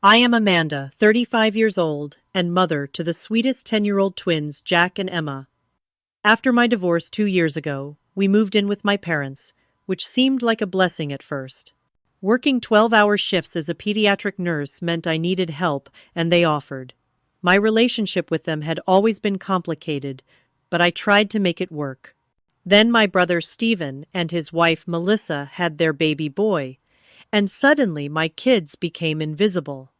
I am Amanda, 35 years old, and mother to the sweetest 10-year-old twins, Jack and Emma. After my divorce 2 years ago, we moved in with my parents, which seemed like a blessing at first. Working 12-hour shifts as a pediatric nurse meant I needed help, and they offered. My relationship with them had always been complicated, but I tried to make it work. Then my brother Stephen and his wife Melissa had their baby boy, and suddenly my kids became invisible.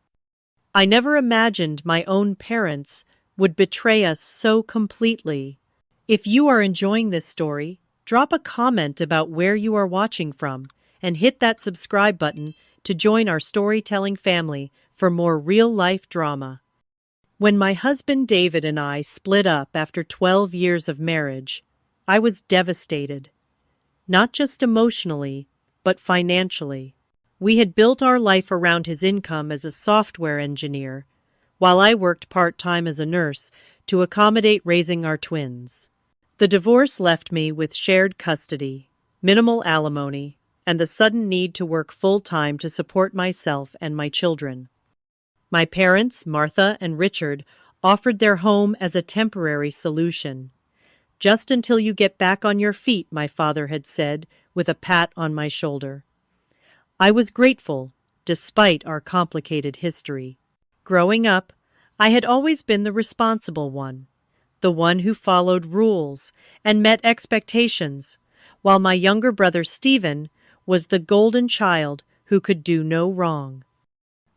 I never imagined my own parents would betray us so completely. If you are enjoying this story, drop a comment about where you are watching from and hit that subscribe button to join our storytelling family for more real-life drama. When my husband David and I split up after 12 years of marriage, I was devastated. Not just emotionally, but financially. We had built our life around his income as a software engineer, while I worked part-time as a nurse to accommodate raising our twins. The divorce left me with shared custody, minimal alimony, and the sudden need to work full-time to support myself and my children. My parents, Martha and Richard, offered their home as a temporary solution. "Just until you get back on your feet," my father had said, with a pat on my shoulder. I was grateful, despite our complicated history. Growing up, I had always been the responsible one, the one who followed rules and met expectations, while my younger brother Stephen was the golden child who could do no wrong.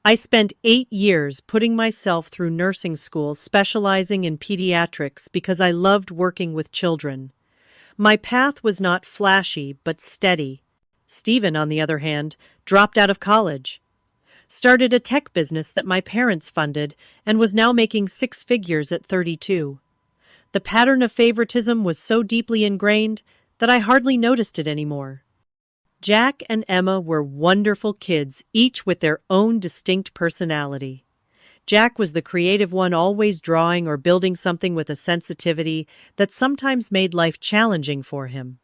I spent 8 years putting myself through nursing school specializing in pediatrics because I loved working with children. My path was not flashy but steady. Stephen, on the other hand, dropped out of college, started a tech business that my parents funded, and was now making 6 figures at 32. The pattern of favoritism was so deeply ingrained that I hardly noticed it anymore. Jack and Emma were wonderful kids, each with their own distinct personality. Jack was the creative one, always drawing or building something with a sensitivity that sometimes made life challenging for him.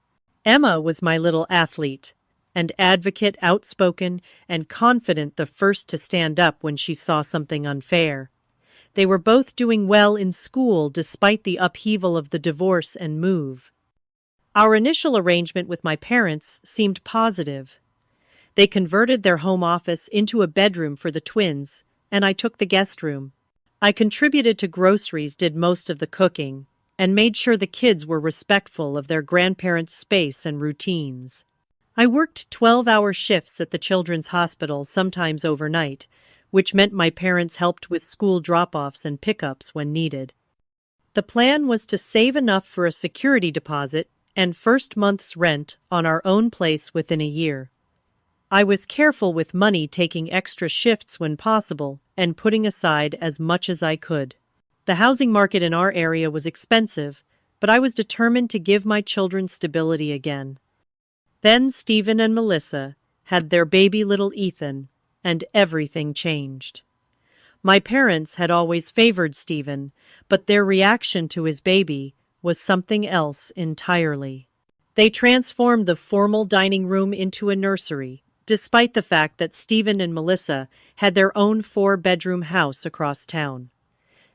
Emma was my little athlete, an advocate, outspoken and confident, the first to stand up when she saw something unfair. They were both doing well in school despite the upheaval of the divorce and move. Our initial arrangement with my parents seemed positive. They converted their home office into a bedroom for the twins, and I took the guest room. I contributed to groceries, did most of the cooking, and made sure the kids were respectful of their grandparents' space and routines. I worked 12-hour shifts at the children's hospital, sometimes overnight, which meant my parents helped with school drop-offs and pickups when needed. The plan was to save enough for a security deposit and first month's rent on our own place within a year. I was careful with money, taking extra shifts when possible and putting aside as much as I could. The housing market in our area was expensive, but I was determined to give my children stability again. Then Stephen and Melissa had their baby little Ethan, and everything changed. My parents had always favored Stephen, but their reaction to his baby was something else entirely. They transformed the formal dining room into a nursery, despite the fact that Stephen and Melissa had their own 4-bedroom house across town.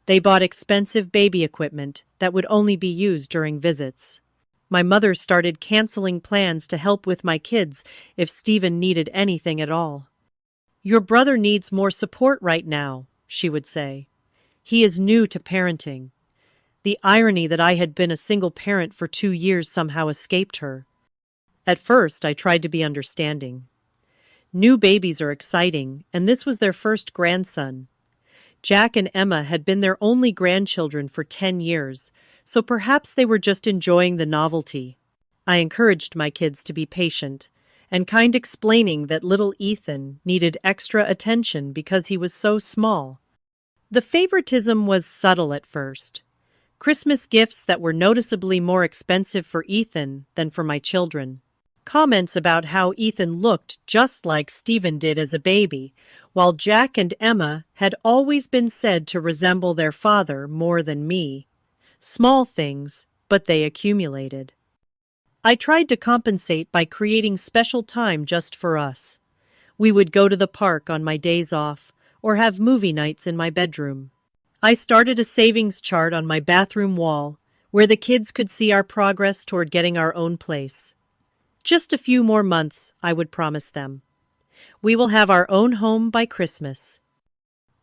They bought expensive baby equipment that would only be used during visits. My mother started canceling plans to help with my kids if Stephen needed anything at all. "Your brother needs more support right now," she would say. "He is new to parenting." The irony that I had been a single parent for 2 years somehow escaped her. At first, I tried to be understanding. New babies are exciting, and this was their first grandson. Jack and Emma had been their only grandchildren for 10 years, so perhaps they were just enjoying the novelty. I encouraged my kids to be patient and kind, explaining that little Ethan needed extra attention because he was so small. The favoritism was subtle at first. Christmas gifts that were noticeably more expensive for Ethan than for my children. Comments about how Ethan looked just like Stephen did as a baby, while Jack and Emma had always been said to resemble their father more than me. Small things, but they accumulated. I tried to compensate by creating special time just for us. We would go to the park on my days off, or have movie nights in my bedroom. I started a savings chart on my bathroom wall where the kids could see our progress toward getting our own place. Just a few more months, I would promise them. We will have our own home by Christmas.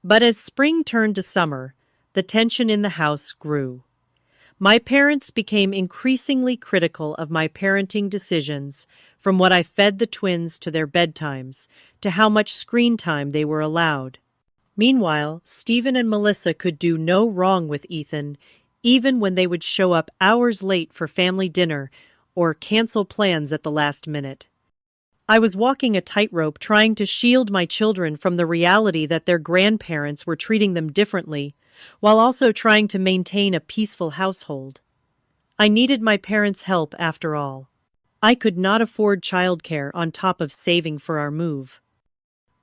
But as spring turned to summer, the tension in the house grew. My parents became increasingly critical of my parenting decisions, from what I fed the twins to their bedtimes, to how much screen time they were allowed. Meanwhile, Stephen and Melissa could do no wrong with Ethan, even when they would show up hours late for family dinner or cancel plans at the last minute. I was walking a tightrope trying to shield my children from the reality that their grandparents were treating them differently, while also trying to maintain a peaceful household. I needed my parents' help after all. I could not afford childcare on top of saving for our move.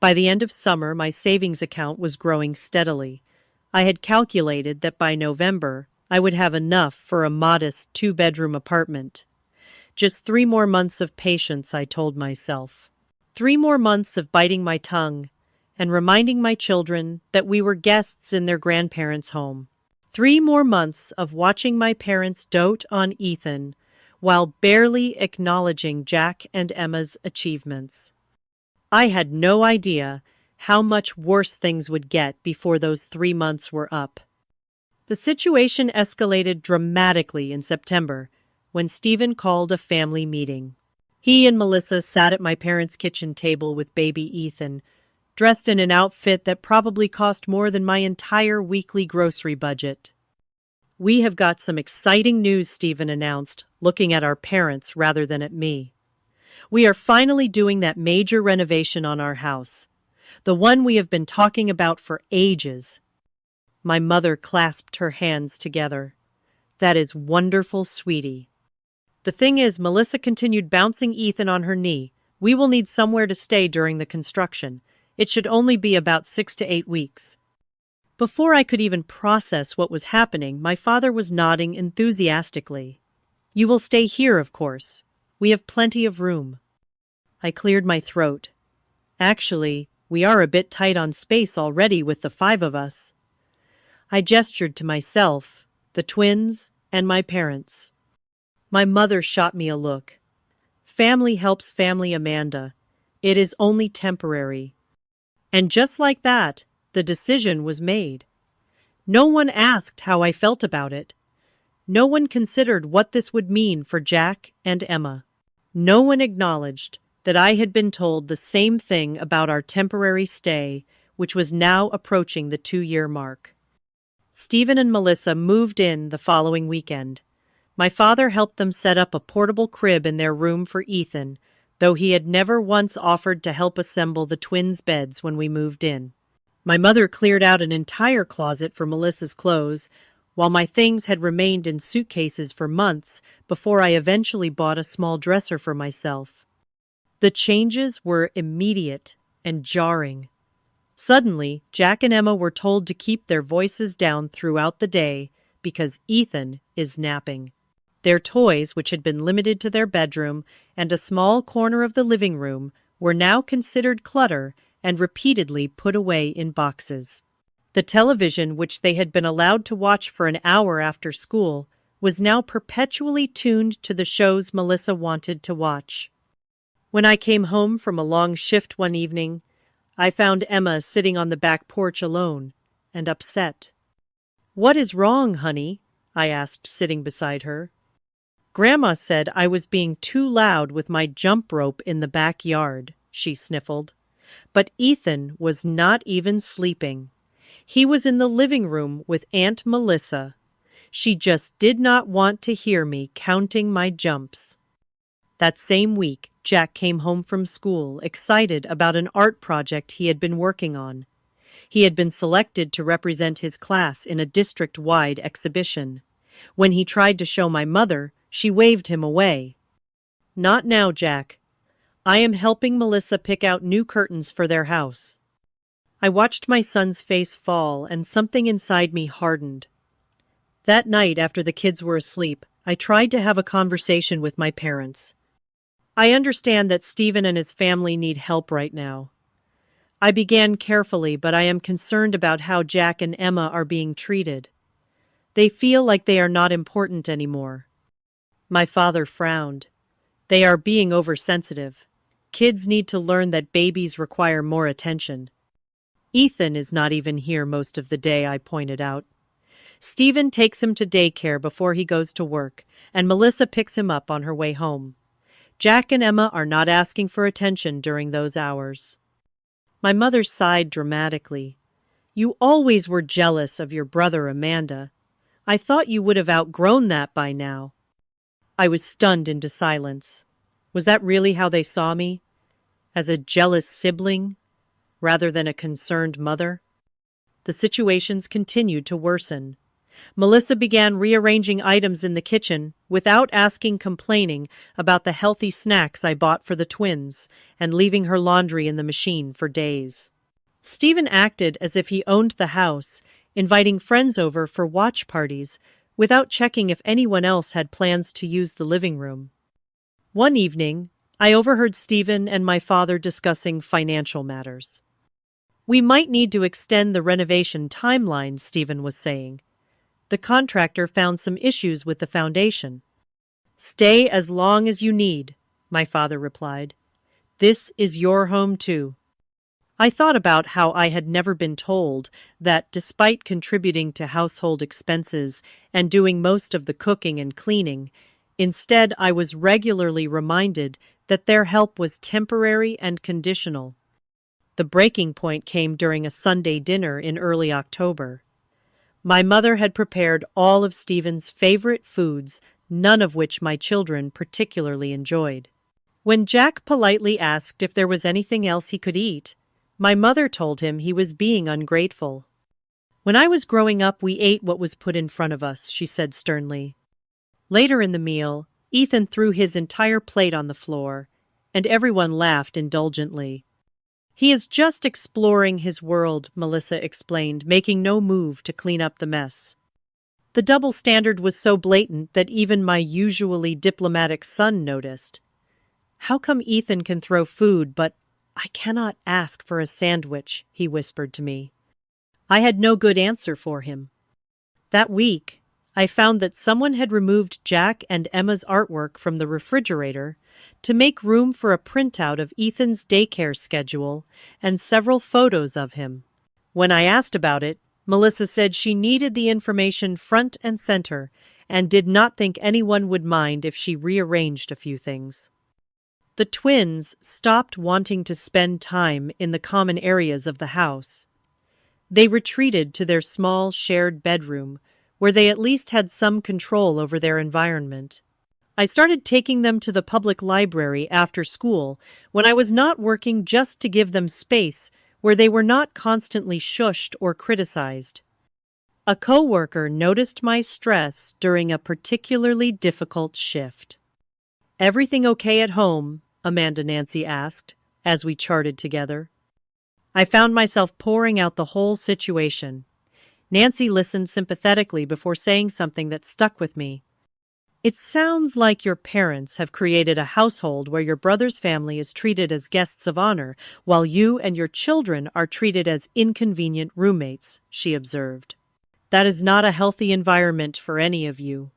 By the end of summer, my savings account was growing steadily. I had calculated that by November, I would have enough for a modest two-bedroom apartment. Just 3 more months of patience, I told myself. 3 more months of biting my tongue and reminding my children that we were guests in their grandparents' home. 3 more months of watching my parents dote on Ethan while barely acknowledging Jack and Emma's achievements. I had no idea how much worse things would get before those 3 months were up. The situation escalated dramatically in September, when Stephen called a family meeting. He and Melissa sat at my parents' kitchen table with baby Ethan, dressed in an outfit that probably cost more than my entire weekly grocery budget. "We have got some exciting news," Stephen announced, looking at our parents rather than at me. "We are finally doing that major renovation on our house, the one we have been talking about for ages." My mother clasped her hands together. "That is wonderful, sweetie." "The thing is," Melissa continued, bouncing Ethan on her knee, "we will need somewhere to stay during the construction. It should only be about 6 to 8 weeks. Before I could even process what was happening, my father was nodding enthusiastically. "You will stay here, of course. We have plenty of room." I cleared my throat. "Actually, we are a bit tight on space already with the 5 of us." I gestured to myself, the twins, and my parents. My mother shot me a look. "Family helps family, Amanda. It is only temporary." And just like that, the decision was made. No one asked how I felt about it. No one considered what this would mean for Jack and Emma. No one acknowledged that I had been told the same thing about our temporary stay, which was now approaching the 2-year mark. Stephen and Melissa moved in the following weekend. My father helped them set up a portable crib in their room for Ethan, though he had never once offered to help assemble the twins' beds when we moved in. My mother cleared out an entire closet for Melissa's clothes, while my things had remained in suitcases for months before I eventually bought a small dresser for myself. The changes were immediate and jarring. Suddenly, Jack and Emma were told to keep their voices down throughout the day because Ethan is napping. Their toys, which had been limited to their bedroom and a small corner of the living room, were now considered clutter and repeatedly put away in boxes. The television, which they had been allowed to watch for an hour after school, was now perpetually tuned to the shows Melissa wanted to watch. When I came home from a long shift one evening, I found Emma sitting on the back porch alone and upset. "What is wrong, honey?" I asked, sitting beside her. "Grandma said I was being too loud with my jump rope in the backyard," she sniffled. But Ethan was not even sleeping. He was in the living room with Aunt Melissa. She just did not want to hear me counting my jumps. That same week, Jack came home from school, excited about an art project he had been working on. He had been selected to represent his class in a district-wide exhibition. When he tried to show my mother, she waved him away. "Not now, Jack. I am helping Melissa pick out new curtains for their house." I watched my son's face fall, and something inside me hardened. That night, after the kids were asleep, I tried to have a conversation with my parents. "I understand that Stephen and his family need help right now. I began carefully, but I am concerned about how Jack and Emma are being treated. They feel like they are not important anymore. My father frowned. They are being oversensitive. Kids need to learn that babies require more attention. Ethan is not even here most of the day, I pointed out. Stephen takes him to daycare before he goes to work, and Melissa picks him up on her way home. Jack and Emma are not asking for attention during those hours. My mother sighed dramatically. You always were jealous of your brother Amanda. I thought you would have outgrown that by now. I was stunned into silence. Was that really how they saw me? As a jealous sibling, rather than a concerned mother? The situations continued to worsen. Melissa began rearranging items in the kitchen without complaining about the healthy snacks I bought for the twins, and leaving her laundry in the machine for days. Stephen acted as if he owned the house, inviting friends over for watch parties without checking if anyone else had plans to use the living room. One evening, I overheard Stephen and my father discussing financial matters. We might need to extend the renovation timeline, Stephen was saying. The contractor found some issues with the foundation. Stay as long as you need, my father replied. This is your home too. I thought about how I had never been told that, despite contributing to household expenses and doing most of the cooking and cleaning, instead I was regularly reminded that their help was temporary and conditional. The breaking point came during a Sunday dinner in early October. My mother had prepared all of Stephen's favorite foods, none of which my children particularly enjoyed. When Jack politely asked if there was anything else he could eat, my mother told him he was being ungrateful. When I was growing up, we ate what was put in front of us, she said sternly. Later in the meal, Ethan threw his entire plate on the floor, and everyone laughed indulgently. He is just exploring his world, Melissa explained, making no move to clean up the mess. The double standard was so blatant that even my usually diplomatic son noticed. How come Ethan can throw food, but I cannot ask for a sandwich, he whispered to me. I had no good answer for him. That week, I found that someone had removed Jack and Emma's artwork from the refrigerator to make room for a printout of Ethan's daycare schedule and several photos of him. When I asked about it, Melissa said she needed the information front and center and did not think anyone would mind if she rearranged a few things. The twins stopped wanting to spend time in the common areas of the house. They retreated to their small shared bedroom, where they at least had some control over their environment. I started taking them to the public library after school when I was not working, just to give them space where they were not constantly shushed or criticized. A coworker noticed my stress during a particularly difficult shift. Everything okay at home? Amanda Nancy asked, as we charted together. I found myself pouring out the whole situation. Nancy listened sympathetically before saying something that stuck with me. It sounds like your parents have created a household where your brother's family is treated as guests of honor, while you and your children are treated as inconvenient roommates, she observed. That is not a healthy environment for any of you.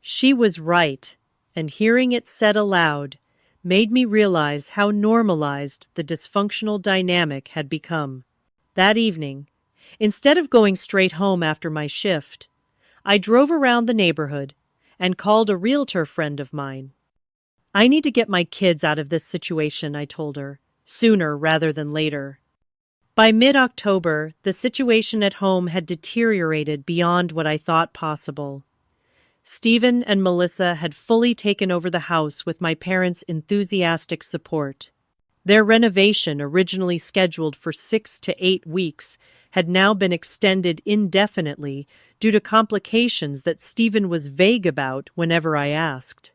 She was right, and hearing it said aloud made me realize how normalized the dysfunctional dynamic had become. That evening, instead of going straight home after my shift, I drove around the neighborhood and called a realtor friend of mine. I need to get my kids out of this situation, I told her, sooner rather than later. By mid-October, the situation at home had deteriorated beyond what I thought possible. Stephen and Melissa had fully taken over the house with my parents' enthusiastic support. Their renovation, originally scheduled for 6 to 8 weeks, had now been extended indefinitely due to complications that Stephen was vague about whenever I asked.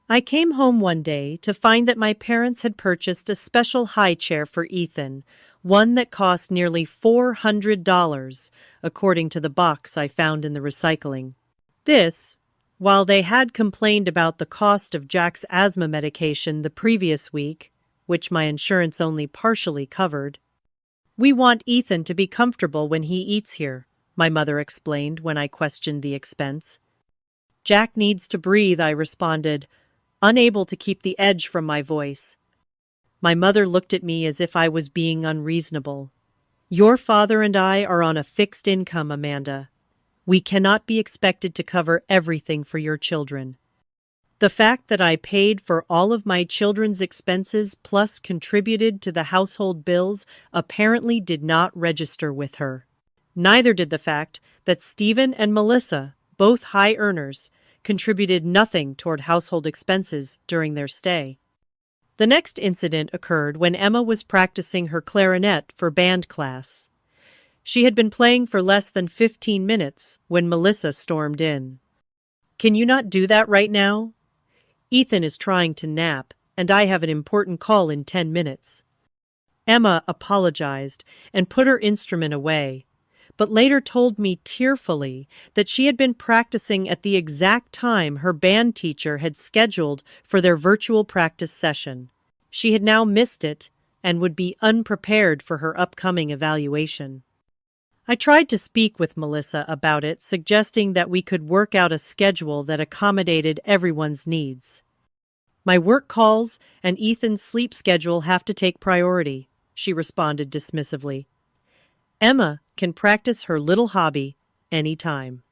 I came home one day to find that my parents had purchased a special high chair for Ethan, one that cost nearly $400, according to the box I found in the recycling. This, while they had complained about the cost of Jack's asthma medication the previous week, which my insurance only partially covered, We want Ethan to be comfortable when he eats here, my mother explained when I questioned the expense. Jack needs to breathe, I responded, unable to keep the edge from my voice. My mother looked at me as if I was being unreasonable. Your father and I are on a fixed income, Amanda. We cannot be expected to cover everything for your children. The fact that I paid for all of my children's expenses plus contributed to the household bills apparently did not register with her. Neither did the fact that Stephen and Melissa, both high earners, contributed nothing toward household expenses during their stay. The next incident occurred when Emma was practicing her clarinet for band class. She had been playing for less than 15 minutes when Melissa stormed in. "Can you not do that right now? Ethan is trying to nap, and I have an important call in 10 minutes. Emma apologized and put her instrument away, but later told me tearfully that she had been practicing at the exact time her band teacher had scheduled for their virtual practice session. She had now missed it and would be unprepared for her upcoming evaluation. I tried to speak with Melissa about it, suggesting that we could work out a schedule that accommodated everyone's needs. "My work calls and Ethan's sleep schedule have to take priority," she responded dismissively. "Emma can practice her little hobby any time."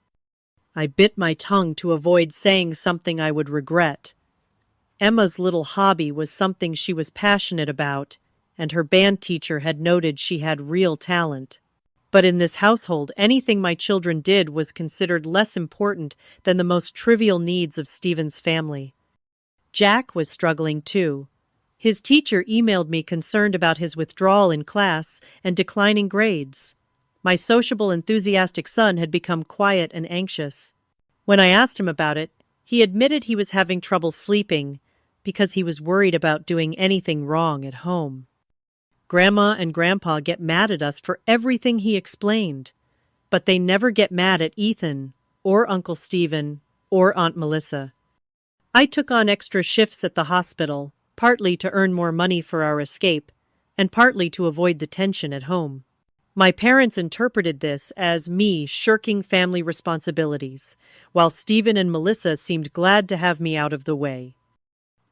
I bit my tongue to avoid saying something I would regret. Emma's little hobby was something she was passionate about, and her band teacher had noted she had real talent. But in this household, anything my children did was considered less important than the most trivial needs of Stephen's family. Jack was struggling too. His teacher emailed me concerned about his withdrawal in class and declining grades. My sociable, enthusiastic son had become quiet and anxious. When I asked him about it, he admitted he was having trouble sleeping because he was worried about doing anything wrong at home. Grandma and Grandpa get mad at us for everything, he explained, but they never get mad at Ethan, or Uncle Stephen, or Aunt Melissa. I took on extra shifts at the hospital, partly to earn more money for our escape, and partly to avoid the tension at home. My parents interpreted this as me shirking family responsibilities, while Stephen and Melissa seemed glad to have me out of the way.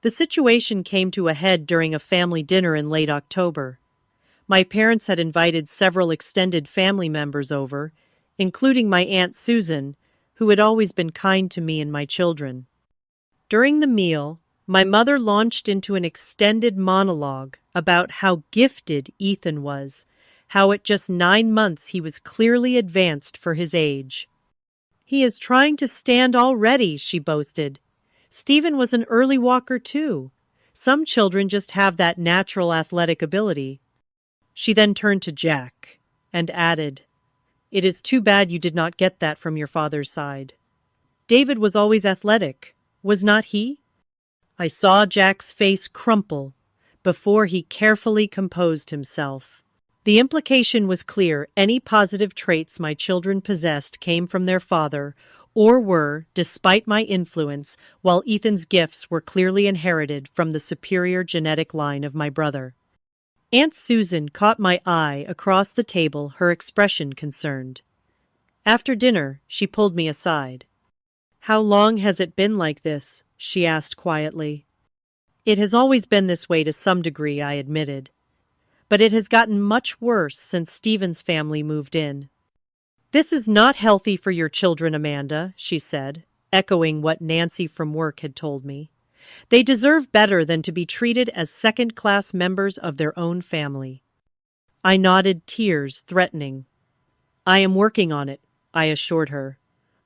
The situation came to a head during a family dinner in late October. My parents had invited several extended family members over, including my Aunt Susan, who had always been kind to me and my children. During the meal, my mother launched into an extended monologue about how gifted Ethan was, how at just 9 months he was clearly advanced for his age. "He is trying to stand already," she boasted. "Stephen was an early walker too. Some children just have that natural athletic ability." She then turned to Jack and added, "It is too bad you did not get that from your father's side. David was always athletic, was not he?" I saw Jack's face crumple before he carefully composed himself. The implication was clear: any positive traits my children possessed came from their father, or were, despite my influence, while Ethan's gifts were clearly inherited from the superior genetic line of my brother. Aunt Susan caught my eye across the table, her expression concerned. After dinner, she pulled me aside. "How long has it been like this?" she asked quietly. "It has always been this way to some degree," I admitted. "But it has gotten much worse since Stephen's family moved in." "This is not healthy for your children, Amanda," she said, echoing what Nancy from work had told me. "They deserve better than to be treated as second-class members of their own family." I nodded, tears threatening. "I am working on it," I assured her.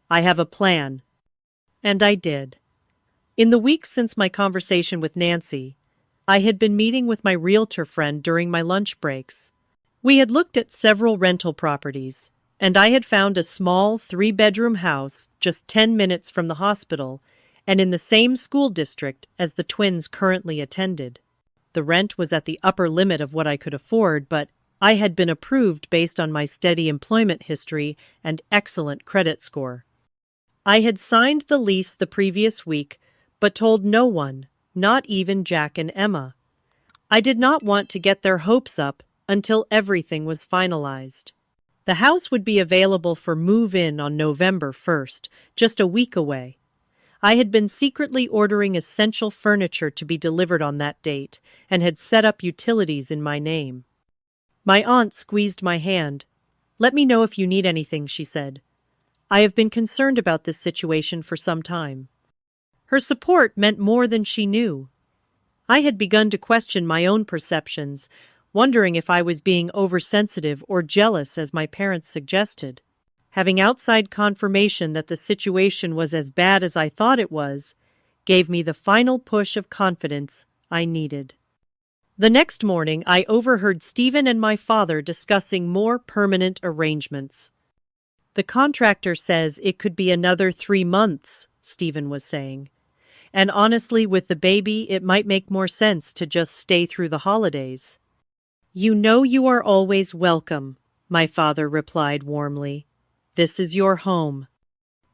"I have a plan." And I did. In the weeks since my conversation with Nancy, I had been meeting with my realtor friend during my lunch breaks. We had looked at several rental properties, and I had found a small 3-bedroom house just 10 minutes from the hospital and in the same school district as the twins currently attended. The rent was at the upper limit of what I could afford, but I had been approved based on my steady employment history and excellent credit score. I had signed the lease the previous week, but told no one, not even Jack and Emma. I did not want to get their hopes up until everything was finalized. The house would be available for move-in on November 1st, just a week away. I had been secretly ordering essential furniture to be delivered on that date and had set up utilities in my name. My aunt squeezed my hand. "Let me know if you need anything," she said. "I have been concerned about this situation for some time." Her support meant more than she knew. I had begun to question my own perceptions, wondering if I was being oversensitive or jealous as my parents suggested. Having outside confirmation that the situation was as bad as I thought it was, gave me the final push of confidence I needed. The next morning, I overheard Stephen and my father discussing more permanent arrangements. "The contractor says it could be another 3 months," Stephen was saying. "And honestly, with the baby, it might make more sense to just stay through the holidays." "You know you are always welcome," my father replied warmly. "This is your home."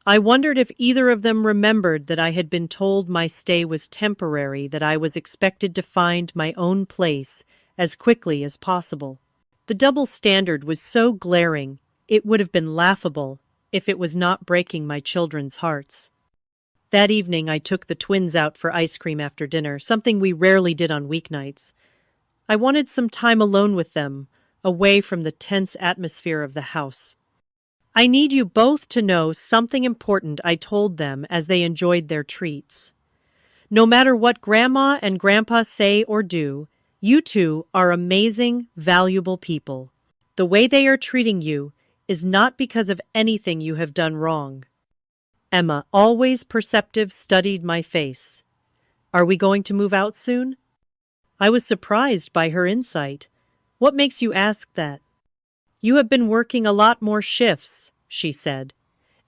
I wondered if either of them remembered that I had been told my stay was temporary, that I was expected to find my own place as quickly as possible. The double standard was so glaring, it would have been laughable if it was not breaking my children's hearts. That evening I took the twins out for ice cream after dinner, something we rarely did on weeknights. I wanted some time alone with them, away from the tense atmosphere of the house. "I need you both to know something important," I told them as they enjoyed their treats. "No matter what Grandma and Grandpa say or do, you two are amazing, valuable people. The way they are treating you is not because of anything you have done wrong." Emma, always perceptive, studied my face. "Are we going to move out soon?" I was surprised by her insight. "What makes you ask that?" "You have been working a lot more shifts," she said,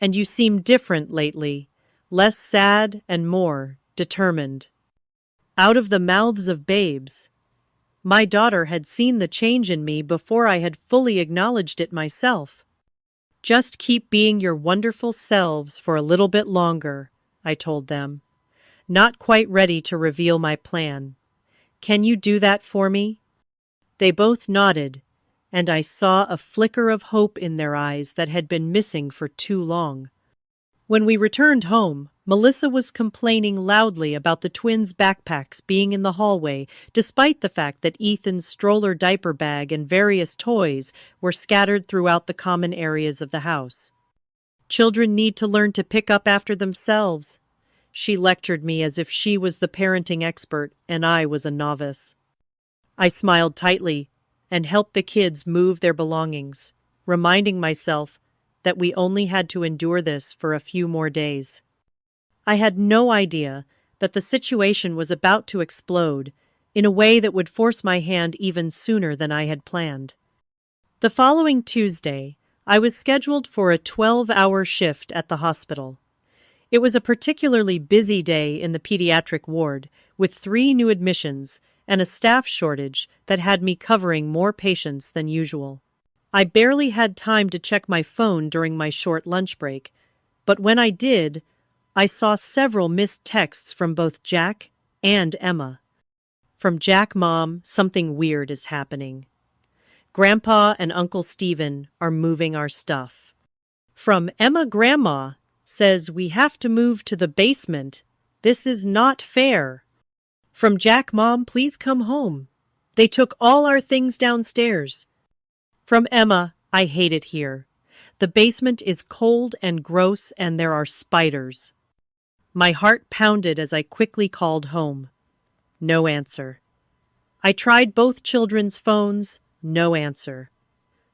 "and you seem different lately, less sad and more determined." Out of the mouths of babes. My daughter had seen the change in me before I had fully acknowledged it myself. "Just keep being your wonderful selves for a little bit longer," I told them, not quite ready to reveal my plan. "Can you do that for me?" They both nodded, and I saw a flicker of hope in their eyes that had been missing for too long. When we returned home, Melissa was complaining loudly about the twins' backpacks being in the hallway, despite the fact that Ethan's stroller diaper bag and various toys were scattered throughout the common areas of the house. "Children need to learn to pick up after themselves," she lectured me as if she was the parenting expert and I was a novice. I smiled tightly and helped the kids move their belongings, reminding myself that we only had to endure this for a few more days. I had no idea that the situation was about to explode in a way that would force my hand even sooner than I had planned. The following Tuesday, I was scheduled for a 12-hour shift at the hospital. It was a particularly busy day in the pediatric ward, with 3 new admissions and a staff shortage that had me covering more patients than usual. I barely had time to check my phone during my short lunch break, but when I did, I saw several missed texts from both Jack and Emma. From Jack, "Mom, something weird is happening. Grandpa and Uncle Stephen are moving our stuff." From Emma, "Grandma says we have to move to the basement. This is not fair." From Jack, "Mom, please come home. They took all our things downstairs." From Emma, "I hate it here. The basement is cold and gross and there are spiders." My heart pounded as I quickly called home. No answer. I tried both children's phones. No answer.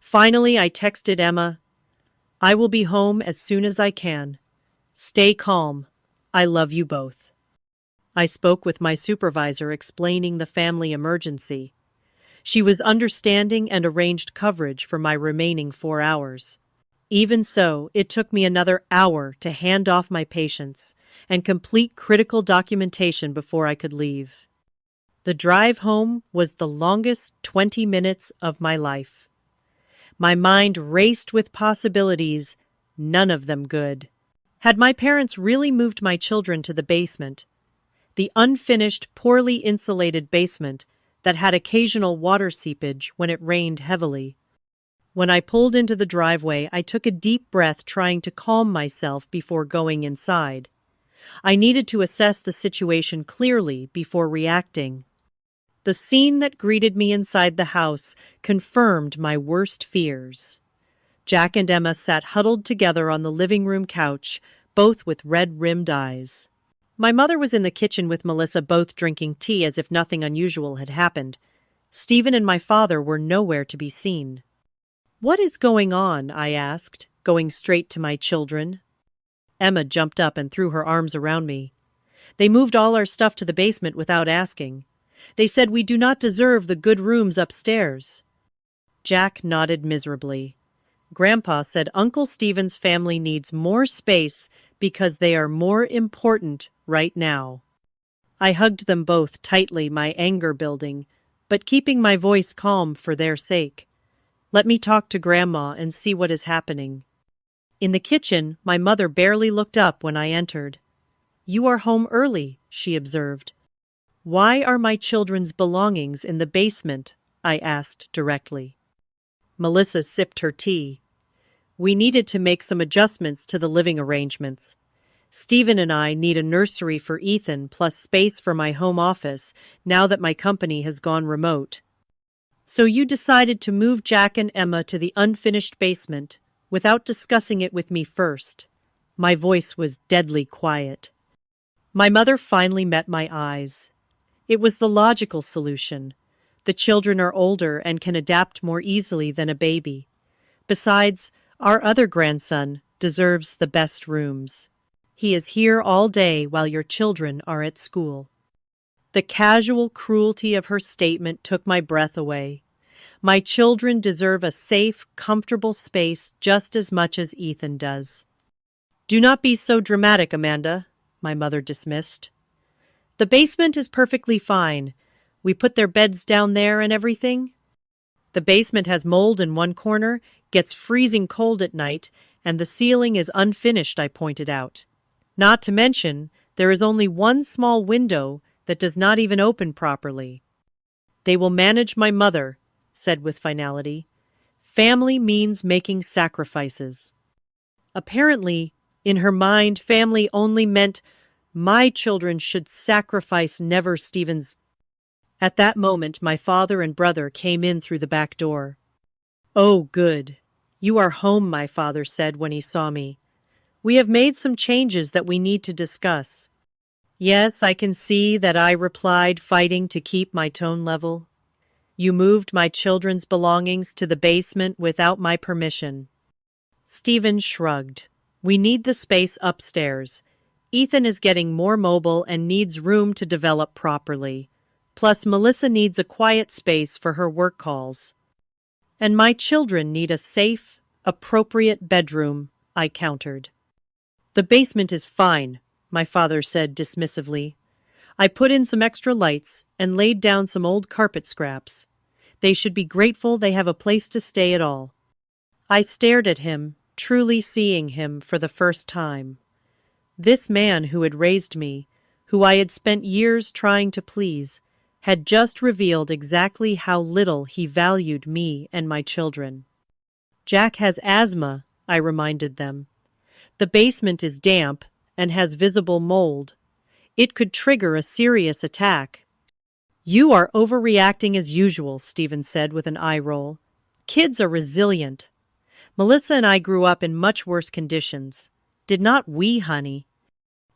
Finally, I texted Emma, "I will be home as soon as I can. Stay calm. I love you both." I spoke with my supervisor explaining the family emergency. She was understanding and arranged coverage for my remaining 4 hours. Even so, it took me another hour to hand off my patients and complete critical documentation before I could leave. The drive home was the longest 20 minutes of my life. My mind raced with possibilities, none of them good. Had my parents really moved my children to the basement, the unfinished, poorly insulated basement that had occasional water seepage when it rained heavily. When I pulled into the driveway, I took a deep breath, trying to calm myself before going inside. I needed to assess the situation clearly before reacting. The scene that greeted me inside the house confirmed my worst fears. Jack and Emma sat huddled together on the living room couch, both with red-rimmed eyes. My mother was in the kitchen with Melissa, both drinking tea as if nothing unusual had happened. Stephen and my father were nowhere to be seen. "What is going on?" I asked, going straight to my children. Emma jumped up and threw her arms around me. "They moved all our stuff to the basement without asking. They said we do not deserve the good rooms upstairs." Jack nodded miserably. "Grandpa said Uncle Stephen's family needs more space because they are more important right now." I hugged them both tightly, my anger building, but keeping my voice calm for their sake. "Let me talk to Grandma and see what is happening." In the kitchen, my mother barely looked up when I entered. "You are home early," she observed. "Why are my children's belongings in the basement?" I asked directly. Melissa sipped her tea. "We needed to make some adjustments to the living arrangements. Stephen and I need a nursery for Ethan plus space for my home office now that my company has gone remote. So you decided to move Jack and Emma to the unfinished basement without discussing it with me first." My voice was deadly quiet. My mother finally met my eyes. It was the logical solution. The children are older and can adapt more easily than a baby. Besides, our other grandson deserves the best rooms. He is here all day while your children are at school. The casual cruelty of her statement took my breath away. My children deserve a safe, comfortable space just as much as Ethan does. "Do not be so dramatic, Amanda," my mother dismissed. "The basement is perfectly fine. We put their beds down there and everything." "The basement has mold in one corner, gets freezing cold at night, and the ceiling is unfinished," I pointed out. "Not to mention, there is only one small window that does not even open properly." "They will manage," my mother said with finality. "Family means making sacrifices." Apparently, in her mind, family only meant my children should sacrifice never Stephen's. At that moment, my father and brother came in through the back door. "Oh, good. You are home," my father said when he saw me. "We have made some changes that we need to discuss." "Yes, I can see that," I replied, fighting to keep my tone level. "You moved my children's belongings to the basement without my permission." Stephen shrugged. "We need the space upstairs. Ethan is getting more mobile and needs room to develop properly. Plus, Melissa needs a quiet space for her work calls. And my children need a safe, appropriate bedroom," I countered. "The basement is fine," my father said dismissively. "I put in some extra lights and laid down some old carpet scraps. They should be grateful they have a place to stay at all." I stared at him, truly seeing him for the first time. This man who had raised me, who I had spent years trying to please, had just revealed exactly how little he valued me and my children. "Jack has asthma," I reminded them. "The basement is damp and has visible mold. It could trigger a serious attack." "You are overreacting as usual," Stephen said with an eye roll. "Kids are resilient. Melissa and I grew up in much worse conditions. Did not we, honey?"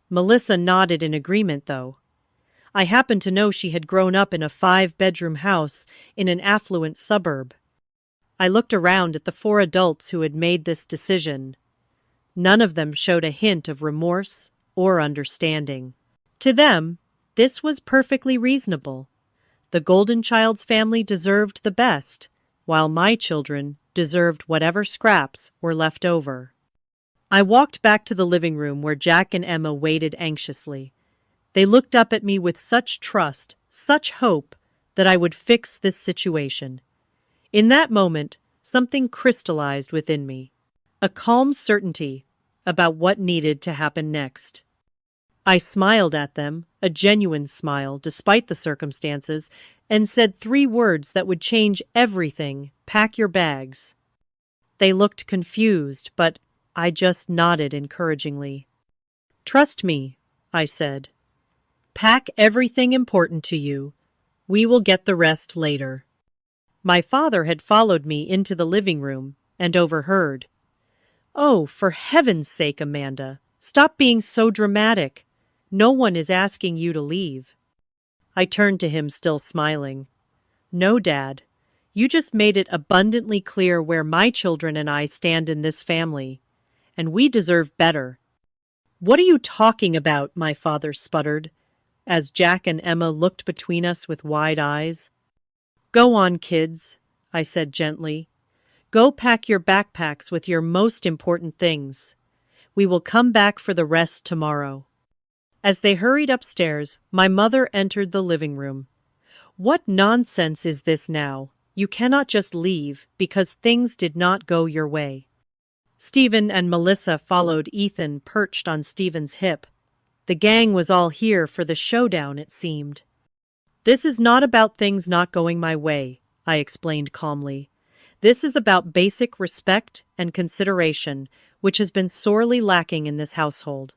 Melissa nodded in agreement, though. I happened to know she had grown up in a 5-bedroom house in an affluent suburb. I looked around at the 4 adults who had made this decision. None of them showed a hint of remorse or understanding. To them, this was perfectly reasonable. The Golden Child's family deserved the best, while my children deserved whatever scraps were left over. I walked back to the living room where Jack and Emma waited anxiously. They looked up at me with such trust, such hope, that I would fix this situation. In that moment, something crystallized within me, a calm certainty about what needed to happen next. I smiled at them, a genuine smile despite the circumstances, and said 3 words that would change everything: pack your bags. They looked confused, but I just nodded encouragingly. Trust me, I said. Pack everything important to you. We will get the rest later. My father had followed me into the living room and overheard. Oh, for heaven's sake, Amanda, stop being so dramatic. No one is asking you to leave. I turned to him, still smiling. No, Dad. You just made it abundantly clear where my children and I stand in this family, and we deserve better. What are you talking about? My father sputtered, as Jack and Emma looked between us with wide eyes. Go on, kids, I said gently. Go pack your backpacks with your most important things. We will come back for the rest tomorrow. As they hurried upstairs, my mother entered the living room. What nonsense is this now? You cannot just leave because things did not go your way. Stephen and Melissa followed Ethan, perched on Stephen's hip. The gang was all here for the showdown, it seemed. This is not about things not going my way, I explained calmly. This is about basic respect and consideration, which has been sorely lacking in this household.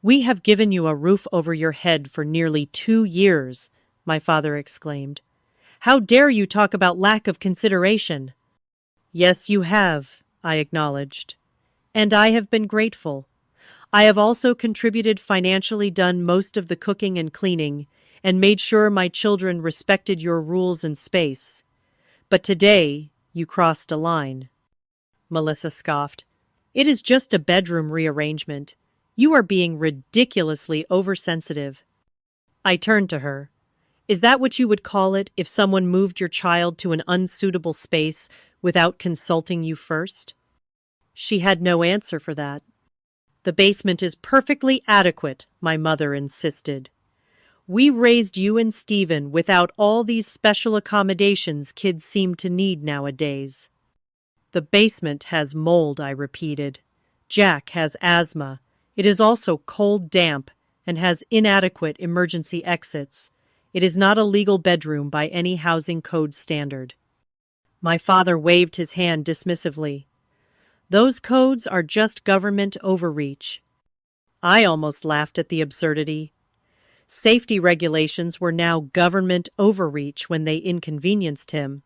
We have given you a roof over your head for nearly 2 years, my father exclaimed. How dare you talk about lack of consideration? Yes, you have, I acknowledged. And I have been grateful. I have also contributed financially, done most of the cooking and cleaning, and made sure my children respected your rules and space. But today, you crossed a line. Melissa scoffed. It is just a bedroom rearrangement. You are being ridiculously oversensitive. I turned to her. Is that what you would call it if someone moved your child to an unsuitable space without consulting you first? She had no answer for that. The basement is perfectly adequate, my mother insisted. We raised you and Stephen without all these special accommodations kids seem to need nowadays. The basement has mold, I repeated. Jack has asthma. It is also cold, damp, and has inadequate emergency exits. It is not a legal bedroom by any housing code standard. My father waved his hand dismissively. Those codes are just government overreach. I almost laughed at the absurdity. Safety regulations were now government overreach when they inconvenienced him.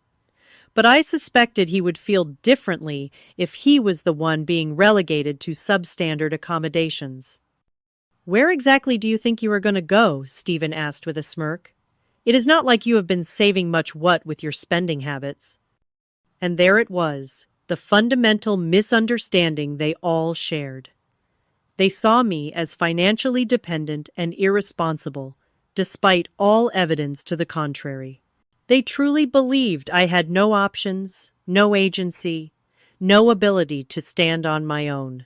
But I suspected he would feel differently if he was the one being relegated to substandard accommodations. Where exactly do you think you are going to go? Stephen asked with a smirk. It is not like you have been saving much what with your spending habits. And there it was, the fundamental misunderstanding they all shared. They saw me as financially dependent and irresponsible, despite all evidence to the contrary. They truly believed I had no options, no agency, no ability to stand on my own.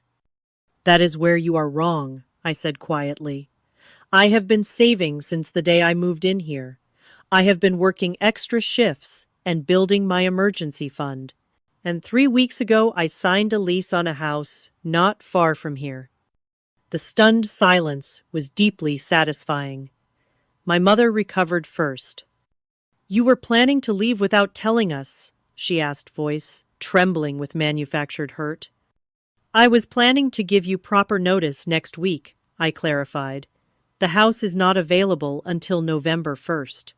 That is where you are wrong, I said quietly. I have been saving since the day I moved in here. I have been working extra shifts and building my emergency fund. And 3 weeks ago I signed a lease on a house not far from here. The stunned silence was deeply satisfying. My mother recovered first. You were planning to leave without telling us, she asked, voice trembling with manufactured hurt. I was planning to give you proper notice next week, I clarified. The house is not available until November 1st.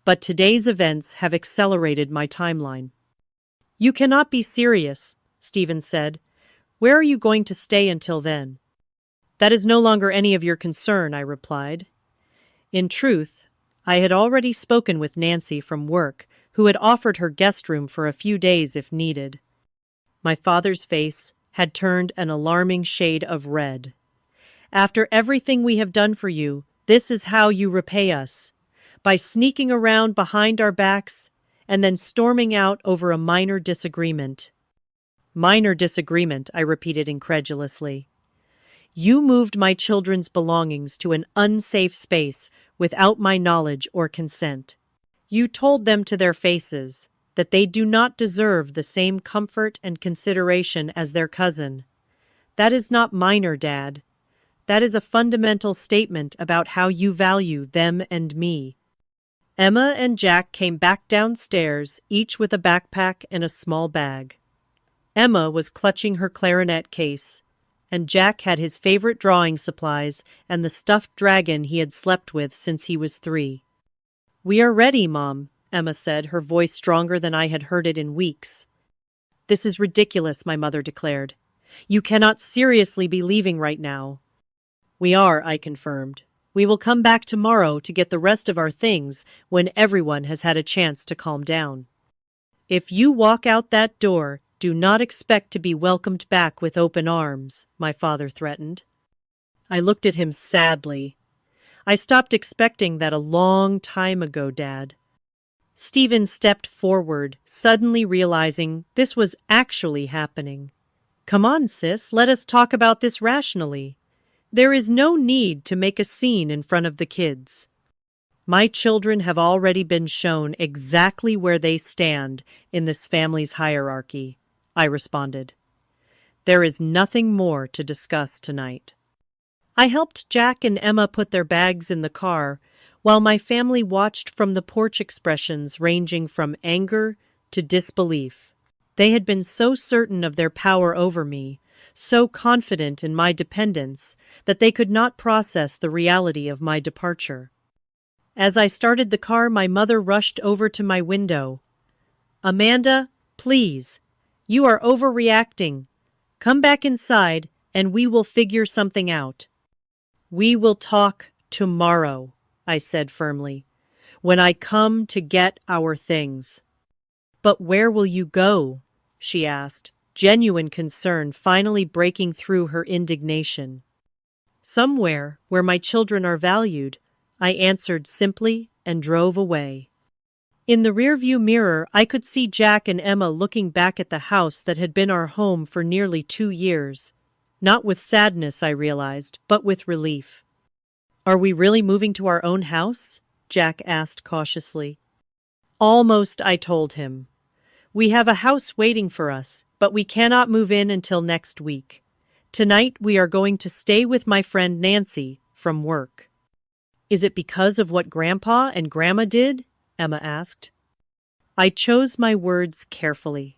But today's events have accelerated my timeline. You cannot be serious, Stephen said. Where are you going to stay until then? That is no longer any of your concern, I replied. In truth, I had already spoken with Nancy from work, who had offered her guest room for a few days if needed. My father's face had turned an alarming shade of red. After everything we have done for you, this is how you repay us. By sneaking around behind our backs and then storming out over a minor disagreement. Minor disagreement, I repeated incredulously. You moved my children's belongings to an unsafe space without my knowledge or consent. You told them to their faces that they do not deserve the same comfort and consideration as their cousin. That is not minor, Dad. That is a fundamental statement about how you value them and me. Emma and Jack came back downstairs, each with a backpack and a small bag. Emma was clutching her clarinet case, and Jack had his favorite drawing supplies and the stuffed dragon he had slept with since he was 3. "We are ready, Mom," Emma said, her voice stronger than I had heard it in weeks. "This is ridiculous," my mother declared. "You cannot seriously be leaving right now." "We are," I confirmed. "We will come back tomorrow to get the rest of our things when everyone has had a chance to calm down." "If you walk out that door, do not expect to be welcomed back with open arms," my father threatened. I looked at him sadly. "I stopped expecting that a long time ago, Dad." Stephen stepped forward, suddenly realizing this was actually happening. "Come on, sis, let us talk about this rationally. There is no need to make a scene in front of the kids. My children have already been shown exactly where they stand in this family's hierarchy," I responded. "There is nothing more to discuss tonight." I helped Jack and Emma put their bags in the car, while my family watched from the porch, expressions ranging from anger to disbelief. They had been so certain of their power over me, so confident in my dependence, that they could not process the reality of my departure. As I started the car, my mother rushed over to my window. "Amanda, please. You are overreacting. Come back inside, and we will figure something out." "We will talk tomorrow," I said firmly, "when I come to get our things." "But where will you go?" she asked, genuine concern finally breaking through her indignation. "Somewhere where my children are valued," I answered simply and drove away. In the rearview mirror, I could see Jack and Emma looking back at the house that had been our home for nearly 2 years. Not with sadness, I realized, but with relief. "Are we really moving to our own house?" Jack asked cautiously. "Almost," I told him. "We have a house waiting for us, but we cannot move in until next week. Tonight we are going to stay with my friend Nancy from work." "Is it because of what Grandpa and Grandma did?" Emma asked. I chose my words carefully.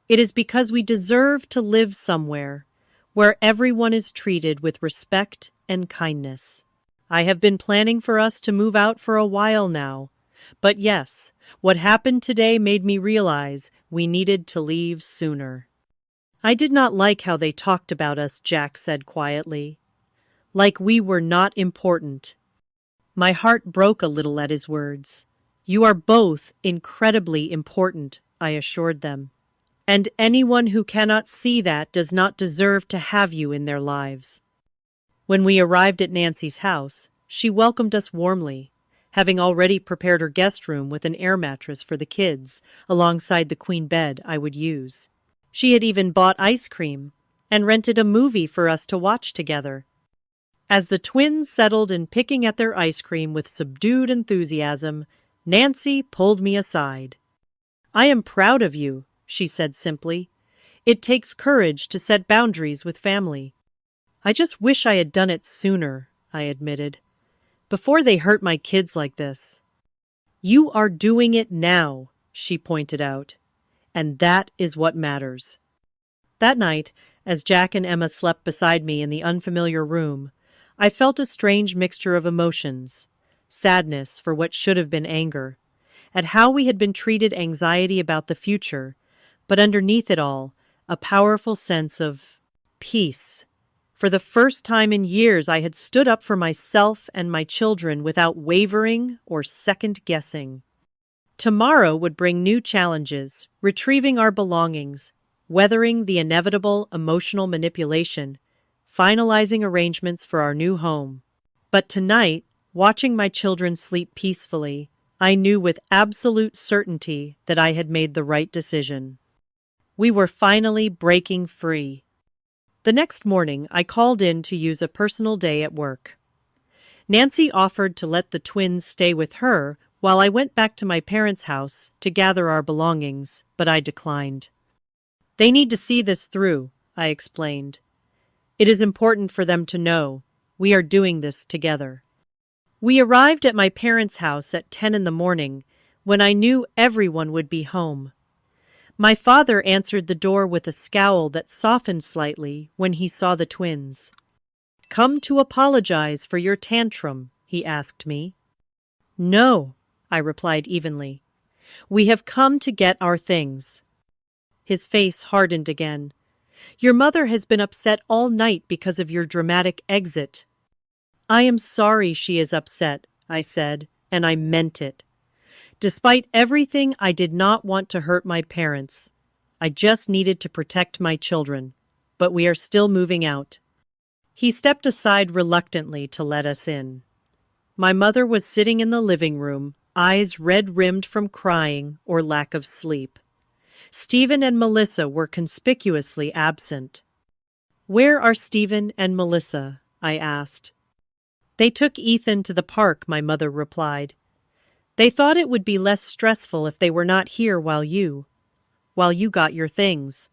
"It is because we deserve to live somewhere where everyone is treated with respect and kindness. I have been planning for us to move out for a while now, but yes, what happened today made me realize we needed to leave sooner." "I did not like how they talked about us," Jack said quietly. "Like we were not important." My heart broke a little at his words. "You are both incredibly important," I assured them. "And anyone who cannot see that does not deserve to have you in their lives." When we arrived at Nancy's house, she welcomed us warmly, having already prepared her guest room with an air mattress for the kids, alongside the queen bed I would use. She had even bought ice cream and rented a movie for us to watch together. As the twins settled in picking at their ice cream with subdued enthusiasm, Nancy pulled me aside. "I am proud of you," she said simply. "It takes courage to set boundaries with family." "I just wish I had done it sooner," I admitted, "before they hurt my kids like this." "You are doing it now," she pointed out, "and that is what matters." That night, as Jack and Emma slept beside me in the unfamiliar room, I felt a strange mixture of emotions: sadness for what should have been anger, at how we had been treated, anxiety about the future, but underneath it all, a powerful sense of peace. For the first time in years, I had stood up for myself and my children without wavering or second-guessing. Tomorrow would bring new challenges: retrieving our belongings, weathering the inevitable emotional manipulation, finalizing arrangements for our new home. But tonight, watching my children sleep peacefully, I knew with absolute certainty that I had made the right decision. We were finally breaking free. The next morning, I called in to use a personal day at work. Nancy offered to let the twins stay with her while I went back to my parents' house to gather our belongings, but I declined. "They need to see this through," I explained. "It is important for them to know We are doing this together. We arrived at my parents' house at 10 in the morning, when I knew everyone would be home. My father answered the door with a scowl that softened slightly when he saw the twins. "Come to apologize for your tantrum?" he asked me. "No," I replied evenly. "We have come to get our things." His face hardened again. "Your mother has been upset all night because of your dramatic exit." "I am sorry she is upset," I said, and I meant it. Despite everything, I did not want to hurt my parents. I just needed to protect my children. But we are still moving out. He stepped aside reluctantly to let us in. My mother was sitting in the living room, eyes red-rimmed from crying or lack of sleep. Stephen and Melissa were conspicuously absent. "Where are Stephen and Melissa?" I asked. "They took Ethan to the park," my mother replied. "They thought it would be less stressful if they were not here while you got your things."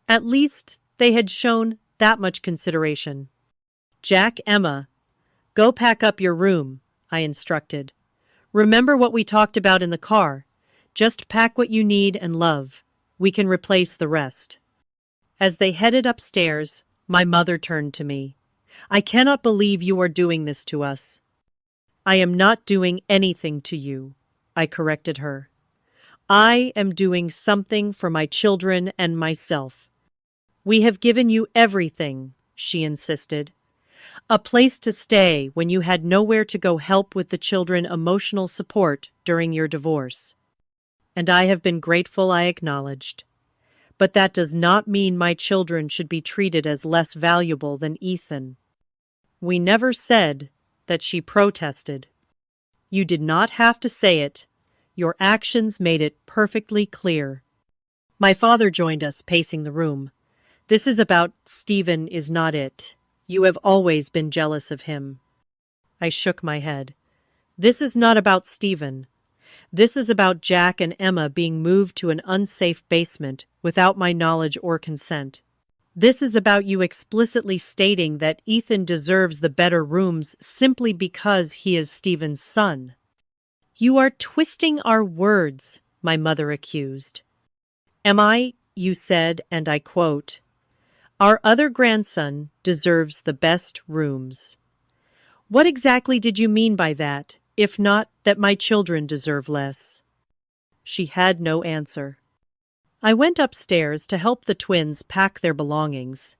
At least they had shown that much consideration. "Jack, Emma, go pack up your room," I instructed. "Remember what we talked about in the car. Just pack what you need and love. We can replace the rest." As they headed upstairs, my mother turned to me. "I cannot believe you are doing this to us." "I am not doing anything to you," I corrected her. "I am doing something for my children and myself." "We have given you everything," she insisted. "A place to stay when you had nowhere to go, help with the children, emotional support during your divorce." "And I have been grateful," I acknowledged. "But that does not mean my children should be treated as less valuable than Ethan." "We never said that," she protested. "You did not have to say it. Your actions made it perfectly clear." My father joined us, pacing the room. "This is about Stephen, is not it? You have always been jealous of him." I shook my head. "This is not about Stephen. This is about Jack and Emma being moved to an unsafe basement without my knowledge or consent. This is about you explicitly stating that Ethan deserves the better rooms simply because he is Stephen's son." "You are twisting our words," my mother accused. "Am I? You said, and I quote, 'Our other grandson deserves the best rooms.' What exactly did you mean by that, if not that my children deserve less?" She had no answer. I went upstairs to help the twins pack their belongings.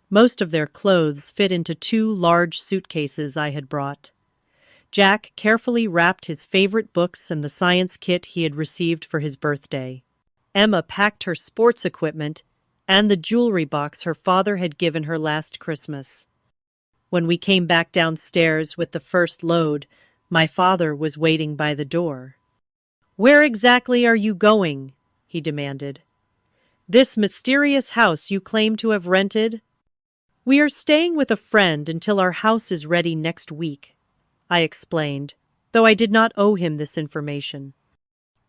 Most of their clothes fit into 2 large suitcases I had brought. Jack carefully wrapped his favorite books and the science kit he had received for his birthday. Emma packed her sports equipment and the jewelry box her father had given her last Christmas. When we came back downstairs with the first load, my father was waiting by the door. "Where exactly are you going?" he demanded. "This mysterious house you claim to have rented?" "We are staying with a friend until our house is ready next week," I explained, though I did not owe him this information.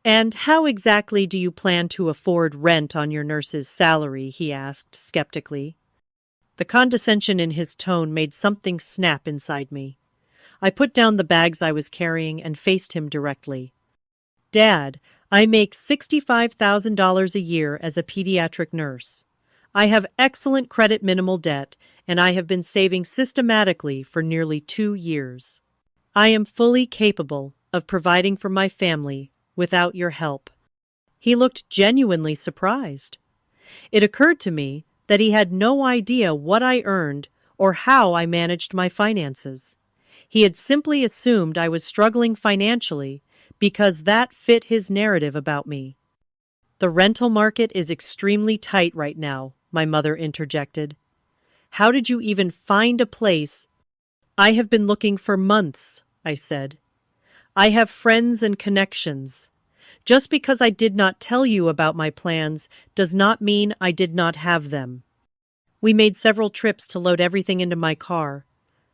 "And how exactly do you plan to afford rent on your nurse's salary?" he asked skeptically. The condescension in his tone made something snap inside me. I put down the bags I was carrying and faced him directly. "Dad, I make $65,000 a year as a pediatric nurse. I have excellent credit, minimal debt, and I have been saving systematically for nearly 2 years. I am fully capable of providing for my family without your help." He looked genuinely surprised. It occurred to me that he had no idea what I earned or how I managed my finances. He had simply assumed I was struggling financially because that fit his narrative about me. "The rental market is extremely tight right now," my mother interjected. "How did you even find a place?" "I have been looking for months," I said. "I have friends and connections. Just because I did not tell you about my plans does not mean I did not have them." We made several trips to load everything into my car.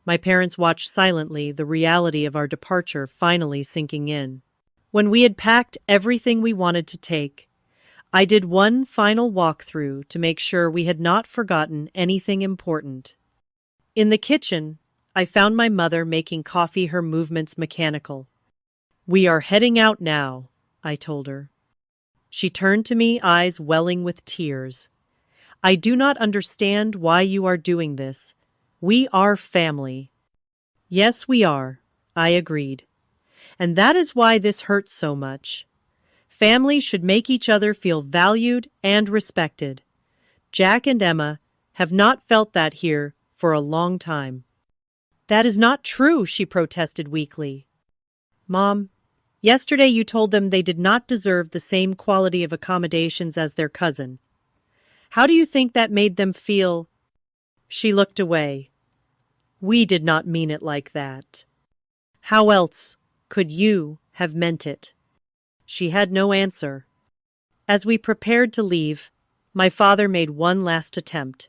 My parents watched silently, the reality of our departure finally sinking in. When we had packed everything we wanted to take, I did one final walkthrough to make sure we had not forgotten anything important. In the kitchen, I found my mother making coffee, her movements mechanical. "We are heading out now," I told her. She turned to me, eyes welling with tears. "I do not understand why you are doing this. We are family." "Yes, we are," I agreed. "And that is why this hurts so much. Family should make each other feel valued and respected. Jack and Emma have not felt that here for a long time." "That is not true," she protested weakly. "Mom, yesterday you told them they did not deserve the same quality of accommodations as their cousin. How do you think that made them feel?" She looked away. "We did not mean it like that." "How else could you have meant it?" She had no answer. As we prepared to leave, my father made one last attempt.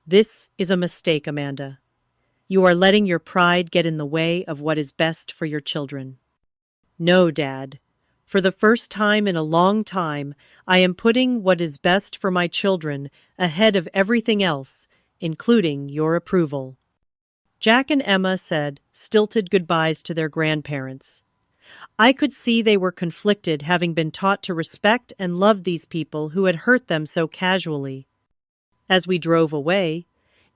"This is a mistake, Amanda. You are letting your pride get in the way of what is best for your children." "No, Dad. For the first time in a long time, I am putting what is best for my children ahead of everything else, including your approval." Jack and Emma said stilted goodbyes to their grandparents. I could see they were conflicted, having been taught to respect and love these people who had hurt them so casually. As we drove away,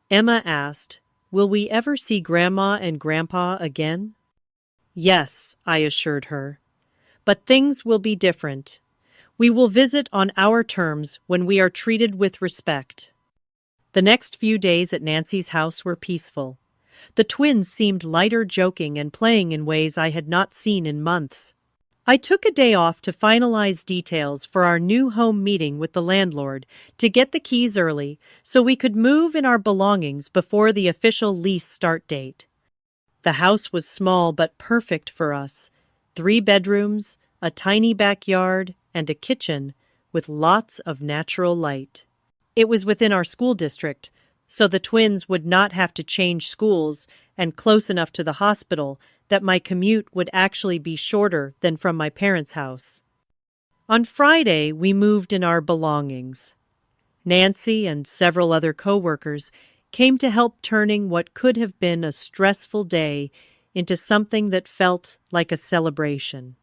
Emma asked, "Will we ever see Grandma and Grandpa again?" "Yes," I assured her. "But things will be different. We will visit on our terms when we are treated with respect." The next few days at Nancy's house were peaceful. The twins seemed lighter, joking and playing in ways I had not seen in months. I took a day off to finalize details for our new home meeting with the landlord to get the keys early so we could move in our belongings before the official lease start date. The house was small but perfect for us. 3 bedrooms, a tiny backyard, and a kitchen with lots of natural light. It was within our school district, so the twins would not have to change schools, and close enough to the hospital that my commute would actually be shorter than from my parents' house. On Friday, we moved in our belongings. Nancy and several other co-workers came to help, turning what could have been a stressful day into something that felt like a celebration.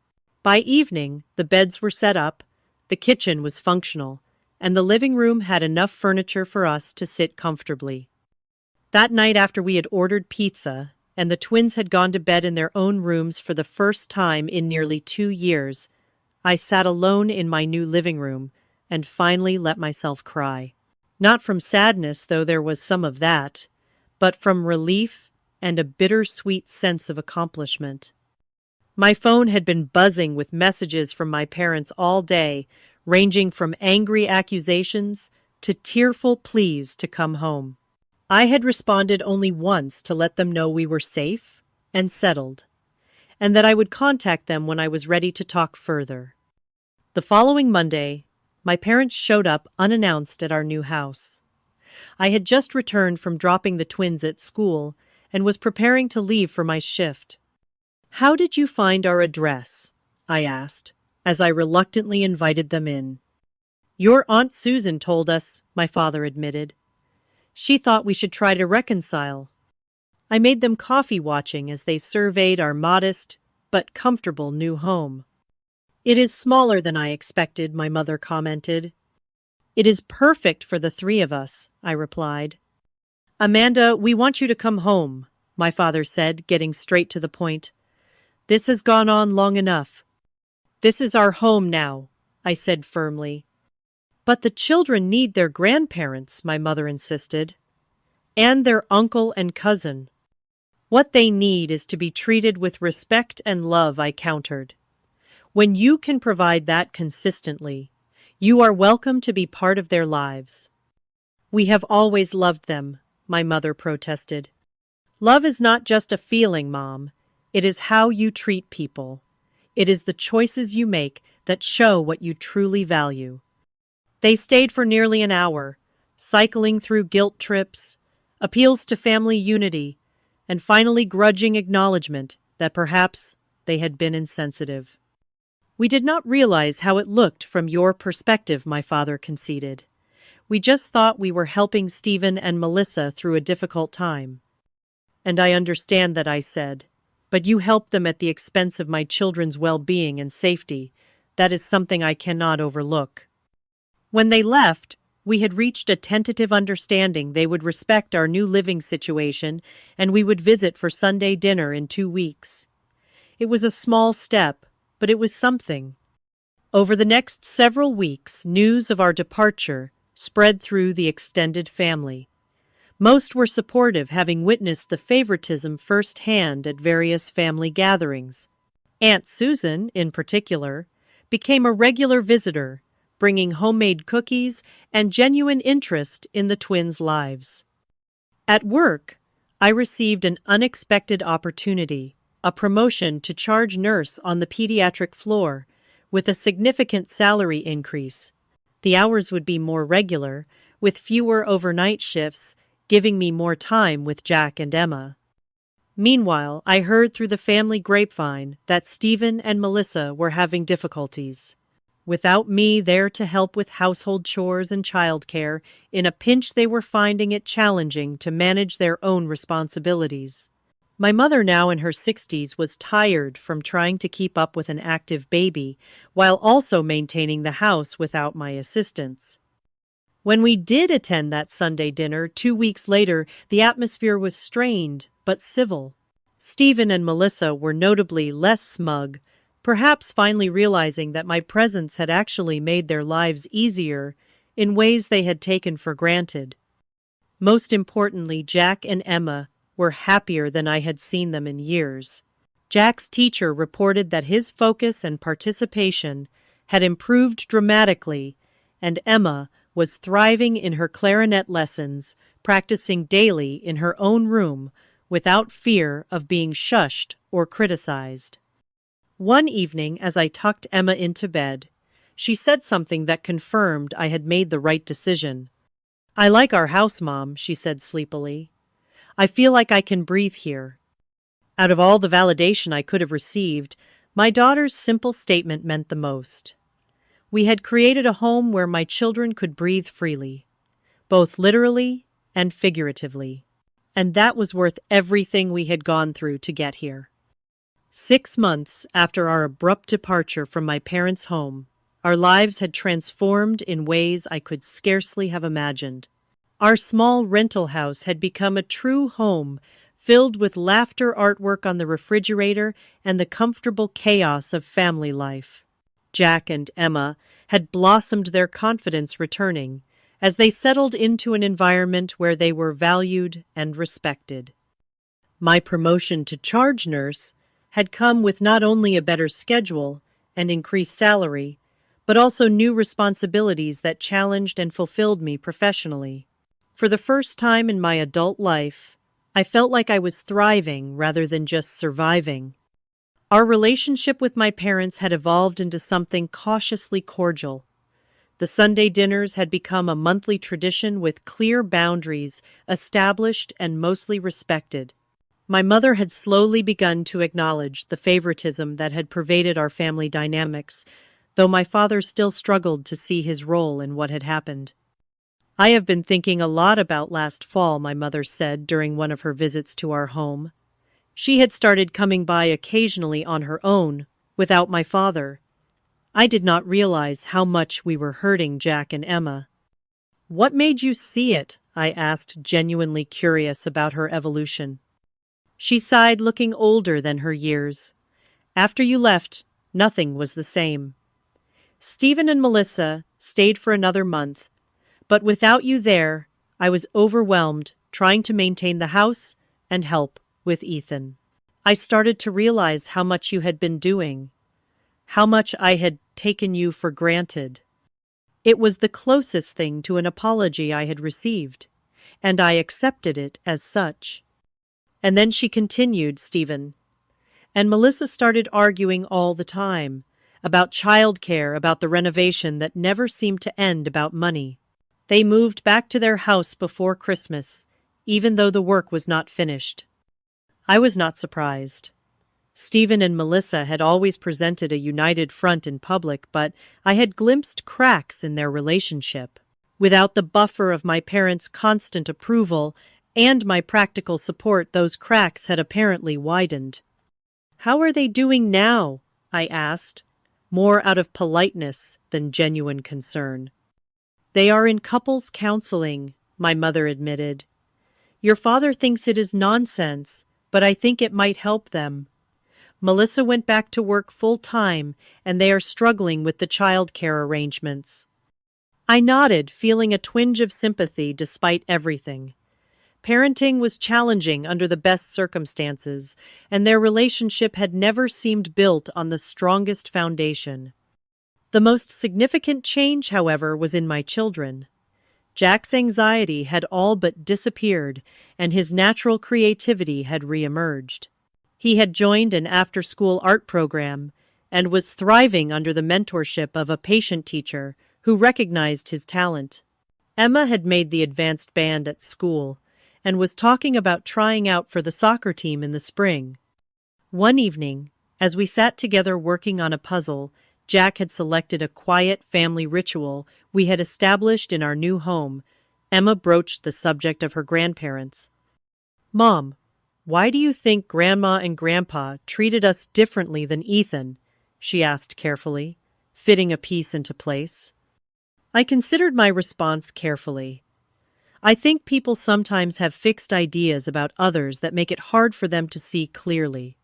By evening, the beds were set up, the kitchen was functional, and the living room had enough furniture for us to sit comfortably. That night, after we had ordered pizza and the twins had gone to bed in their own rooms for the first time in nearly 2 years, I sat alone in my new living room and finally let myself cry. Not from sadness, though there was some of that, but from relief and a bittersweet sense of accomplishment. My phone had been buzzing with messages from my parents all day, ranging from angry accusations to tearful pleas to come home. I had responded only once to let them know we were safe and settled, and that I would contact them when I was ready to talk further. The following Monday, my parents showed up unannounced at our new house. I had just returned from dropping the twins at school and was preparing to leave for my shift. "How did you find our address?" I asked, as I reluctantly invited them in. "Your Aunt Susan told us," my father admitted. "She thought we should try to reconcile." I made them coffee watching as they surveyed our modest but comfortable new home. "It is smaller than I expected," my mother commented. "It is perfect for the 3 of us," I replied. "Amanda, we want you to come home," my father said, getting straight to the point. "This has gone on long enough." "This is our home now," I said firmly. "But the children need their grandparents," my mother insisted. "And their uncle and cousin." "What they need is to be treated with respect and love," I countered. "When you can provide that consistently, you are welcome to be part of their lives." "We have always loved them," my mother protested. "Love is not just a feeling, Mom. It is how you treat people. It is the choices you make that show what you truly value." They stayed for nearly an hour, cycling through guilt trips, appeals to family unity, and finally grudging acknowledgement that perhaps they had been insensitive. "We did not realize how it looked from your perspective," my father conceded. "We just thought we were helping Stephen and Melissa through a difficult time." And I understand that, I said. But you help them at the expense of my children's well-being and safety. That is something I cannot overlook. When they left, we had reached a tentative understanding they would respect our new living situation and we would visit for Sunday dinner in 2 weeks. It was a small step, but it was something. Over the next several weeks, news of our departure spread through the extended family. Most were supportive, having witnessed the favoritism firsthand at various family gatherings. Aunt Susan, in particular, became a regular visitor, bringing homemade cookies and genuine interest in the twins' lives. At work, I received an unexpected opportunity, a promotion to charge nurse on the pediatric floor, with a significant salary increase. The hours would be more regular, with fewer overnight shifts, giving me more time with Jack and Emma. Meanwhile, I heard through the family grapevine that Stephen and Melissa were having difficulties. Without me there to help with household chores and childcare, in a pinch they were finding it challenging to manage their own responsibilities. My mother, now in her 60s, was tired from trying to keep up with an active baby, while also maintaining the house without my assistance. When we did attend that Sunday dinner 2 weeks later, the atmosphere was strained but civil. Stephen and Melissa were notably less smug, perhaps finally realizing that my presence had actually made their lives easier in ways they had taken for granted. Most importantly, Jack and Emma were happier than I had seen them in years. Jack's teacher reported that his focus and participation had improved dramatically, and Emma was thriving in her clarinet lessons, practicing daily in her own room without fear of being shushed or criticized. One evening, as I tucked Emma into bed, she said something that confirmed I had made the right decision. "I like our house, Mom," she said sleepily. "I feel like I can breathe here." Out of all the validation I could have received, my daughter's simple statement meant the most. We had created a home where my children could breathe freely, both literally and figuratively, and that was worth everything we had gone through to get here. 6 months after our abrupt departure from my parents' home, our lives had transformed in ways I could scarcely have imagined. Our small rental house had become a true home, filled with laughter, artwork on the refrigerator, and the comfortable chaos of family life. Jack and Emma had blossomed, their confidence returning, as they settled into an environment where they were valued and respected. My promotion to charge nurse had come with not only a better schedule and increased salary, but also new responsibilities that challenged and fulfilled me professionally. For the first time in my adult life, I felt like I was thriving rather than just surviving. Our relationship with my parents had evolved into something cautiously cordial. The Sunday dinners had become a monthly tradition with clear boundaries established and mostly respected. My mother had slowly begun to acknowledge the favoritism that had pervaded our family dynamics, though my father still struggled to see his role in what had happened. "I have been thinking a lot about last fall," my mother said during one of her visits to our home. She had started coming by occasionally on her own, without my father. I did not realize how much we were hurting Jack and Emma. "What made you see it?" I asked, genuinely curious about her evolution. She sighed, looking older than her years. "After you left, nothing was the same. Stephen and Melissa stayed for another month, but without you there, I was overwhelmed trying to maintain the house and help with Ethan. I started to realize how much you had been doing, how much I had taken you for granted. It was the closest thing to an apology I had received, and I accepted it as such." And then she continued, "Stephen and Melissa started arguing all the time, about childcare, about the renovation that never seemed to end, about money. They moved back to their house before Christmas, even though the work was not finished. I was not surprised. Stephen and Melissa had always presented a united front in public, but I had glimpsed cracks in their relationship. Without the buffer of my parents' constant approval, and my practical support, those cracks had apparently widened. "How are they doing now?" I asked, more out of politeness than genuine concern. "They are in couples counseling," my mother admitted. "Your father thinks it is nonsense, but I think it might help them. Melissa went back to work full-time, and they are struggling with the child-care arrangements." I nodded, feeling a twinge of sympathy despite everything. Parenting was challenging under the best circumstances, and their relationship had never seemed built on the strongest foundation. The most significant change, however, was in my children. Jack's anxiety had all but disappeared, and his natural creativity had reemerged. He had joined an after-school art program and was thriving under the mentorship of a patient teacher who recognized his talent. Emma had made the advanced band at school and was talking about trying out for the soccer team in the spring. One evening, as we sat together working on a puzzle, Jack had selected a quiet family ritual we had established in our new home. Emma broached the subject of her grandparents. "Mom, why do you think Grandma and Grandpa treated us differently than Ethan?" she asked carefully, fitting a piece into place. I considered my response carefully. I think people sometimes have fixed ideas about others that make it hard for them to see clearly.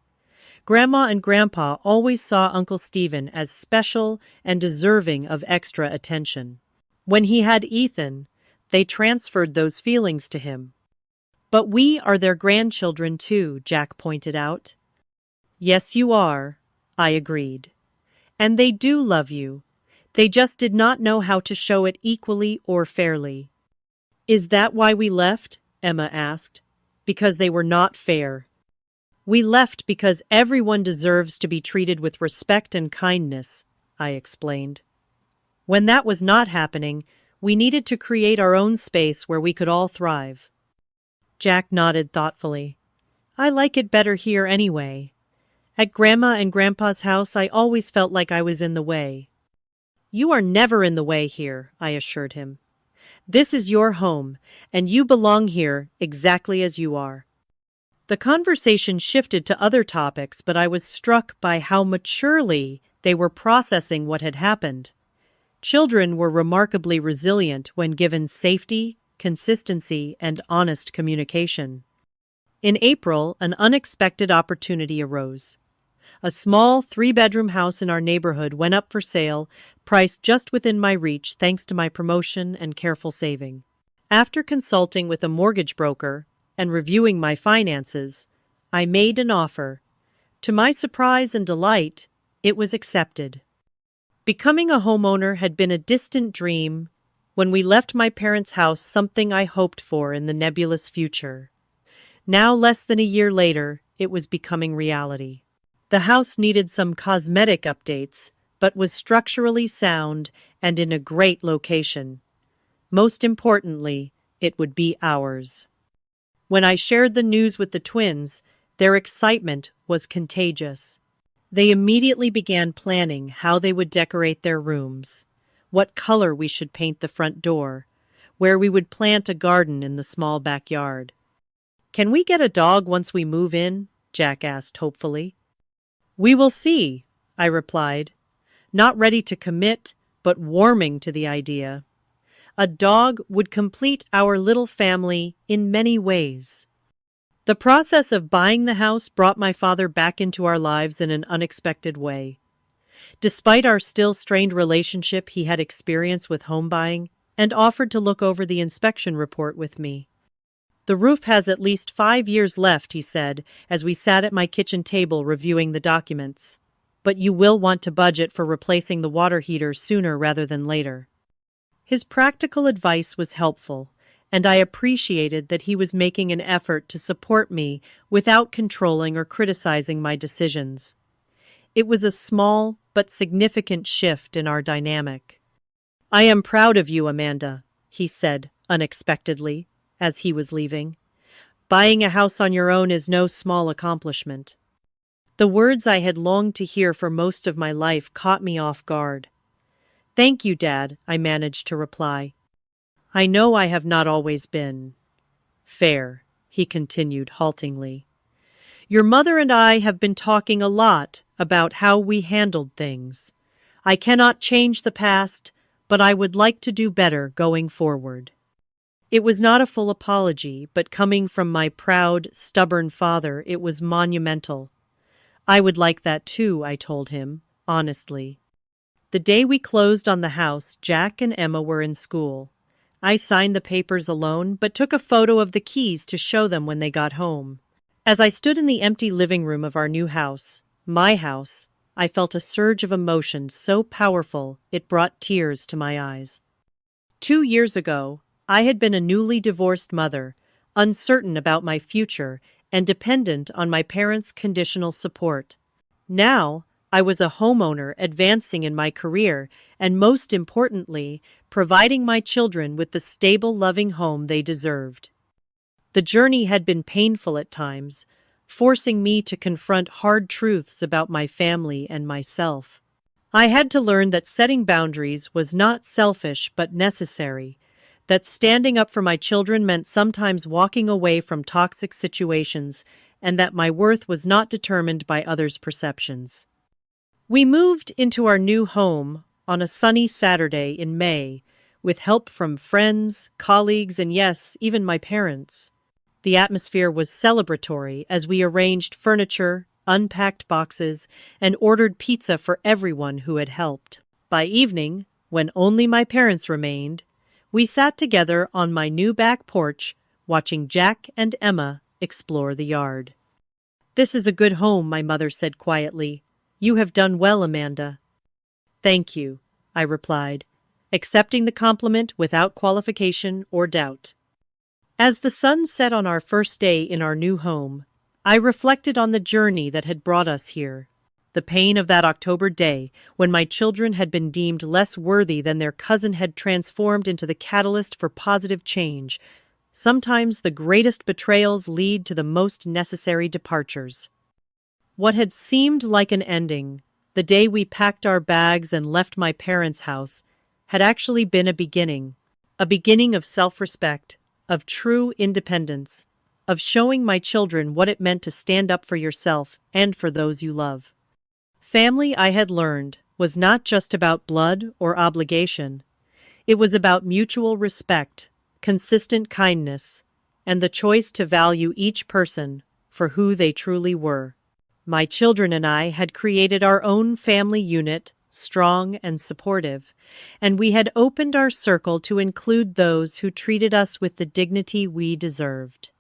Grandma and Grandpa always saw Uncle Stephen as special and deserving of extra attention. When he had Ethan, they transferred those feelings to him. "But we are their grandchildren too," Jack pointed out. "Yes, you are," I agreed. "And they do love you. They just did not know how to show it equally or fairly." "Is that why we left?" Emma asked. "Because they were not fair." "We left because everyone deserves to be treated with respect and kindness," I explained. "When that was not happening, we needed to create our own space where we could all thrive." Jack nodded thoughtfully. "I like it better here anyway. At Grandma and Grandpa's house, I always felt like I was in the way." "You are never in the way here," I assured him. "This is your home, and you belong here exactly as you are." The conversation shifted to other topics, but I was struck by how maturely they were processing what had happened. Children were remarkably resilient when given safety, consistency, and honest communication. In April, an unexpected opportunity arose. A small 3-bedroom house in our neighborhood went up for sale, priced just within my reach thanks to my promotion and careful saving. After consulting with a mortgage broker and reviewing my finances, I made an offer. To my surprise and delight, it was accepted. Becoming a homeowner had been a distant dream when we left my parents' house, something I hoped for in the nebulous future. Now, less than a year later, it was becoming reality. The house needed some cosmetic updates, but was structurally sound and in a great location. Most importantly, it would be ours. When I shared the news with the twins, their excitement was contagious. They immediately began planning how they would decorate their rooms, what color we should paint the front door, where we would plant a garden in the small backyard. "Can we get a dog once we move in?" Jack asked hopefully. "We will see," I replied, not ready to commit, but warming to the idea. A dog would complete our little family in many ways. The process of buying the house brought my father back into our lives in an unexpected way. Despite our still strained relationship, he had experience with home buying and offered to look over the inspection report with me. "The roof has at least 5 years left," he said, as we sat at my kitchen table reviewing the documents. "But you will want to budget for replacing the water heater sooner rather than later." His practical advice was helpful, and I appreciated that he was making an effort to support me without controlling or criticizing my decisions. It was a small but significant shift in our dynamic. "I am proud of you, Amanda," he said unexpectedly, as he was leaving. "Buying a house on your own is no small accomplishment." The words I had longed to hear for most of my life caught me off guard. "Thank you, Dad," I managed to reply. "I know I have not always been Fair, he continued haltingly. Your mother and I have been talking a lot about how we handled things. I cannot change the past, but I would like to do better going forward. It was not a full apology, but coming from my proud, stubborn father, it was monumental. I would like that too, I told him, honestly. The day we closed on the house, Jack and Emma were in school. I signed the papers alone, but took a photo of the keys to show them when they got home. As I stood in the empty living room of our new house, my house, I felt a surge of emotion so powerful it brought tears to my eyes. 2 years ago, I had been a newly divorced mother, uncertain about my future and dependent on my parents' conditional support. Now, I was a homeowner advancing in my career and, most importantly, providing my children with the stable, loving home they deserved. The journey had been painful at times, forcing me to confront hard truths about my family and myself. I had to learn that setting boundaries was not selfish but necessary, that standing up for my children meant sometimes walking away from toxic situations, and that my worth was not determined by others' perceptions. We moved into our new home on a sunny Saturday in May, with help from friends, colleagues, and yes, even my parents. The atmosphere was celebratory as we arranged furniture, unpacked boxes, and ordered pizza for everyone who had helped. By evening, when only my parents remained, we sat together on my new back porch, watching Jack and Emma explore the yard. This is a good home, my mother said quietly. You have done well, Amanda. Thank you, I replied, accepting the compliment without qualification or doubt. As the sun set on our first day in our new home, I reflected on the journey that had brought us here. The pain of that October day, when my children had been deemed less worthy than their cousin, had transformed into the catalyst for positive change. Sometimes the greatest betrayals lead to the most necessary departures. What had seemed like an ending, the day we packed our bags and left my parents' house, had actually been a beginning of self-respect, of true independence, of showing my children what it meant to stand up for yourself and for those you love. Family, I had learned, was not just about blood or obligation. It was about mutual respect, consistent kindness, and the choice to value each person for who they truly were. My children and I had created our own family unit, strong and supportive, and we had opened our circle to include those who treated us with the dignity we deserved.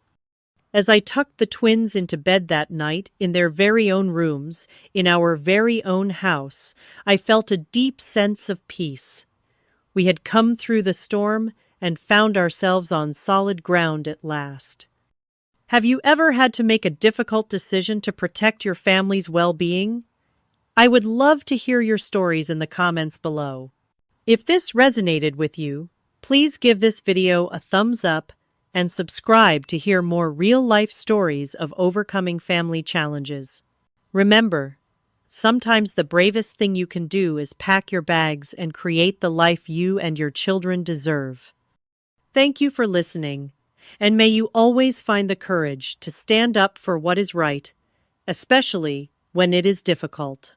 As I tucked the twins into bed that night, in their very own rooms, in our very own house, I felt a deep sense of peace. We had come through the storm and found ourselves on solid ground at last. Have you ever had to make a difficult decision to protect your family's well-being? I would love to hear your stories in the comments below. If this resonated with you, please give this video a thumbs up and subscribe to hear more real-life stories of overcoming family challenges. Remember, sometimes the bravest thing you can do is pack your bags and create the life you and your children deserve. Thank you for listening, and may you always find the courage to stand up for what is right, especially when it is difficult.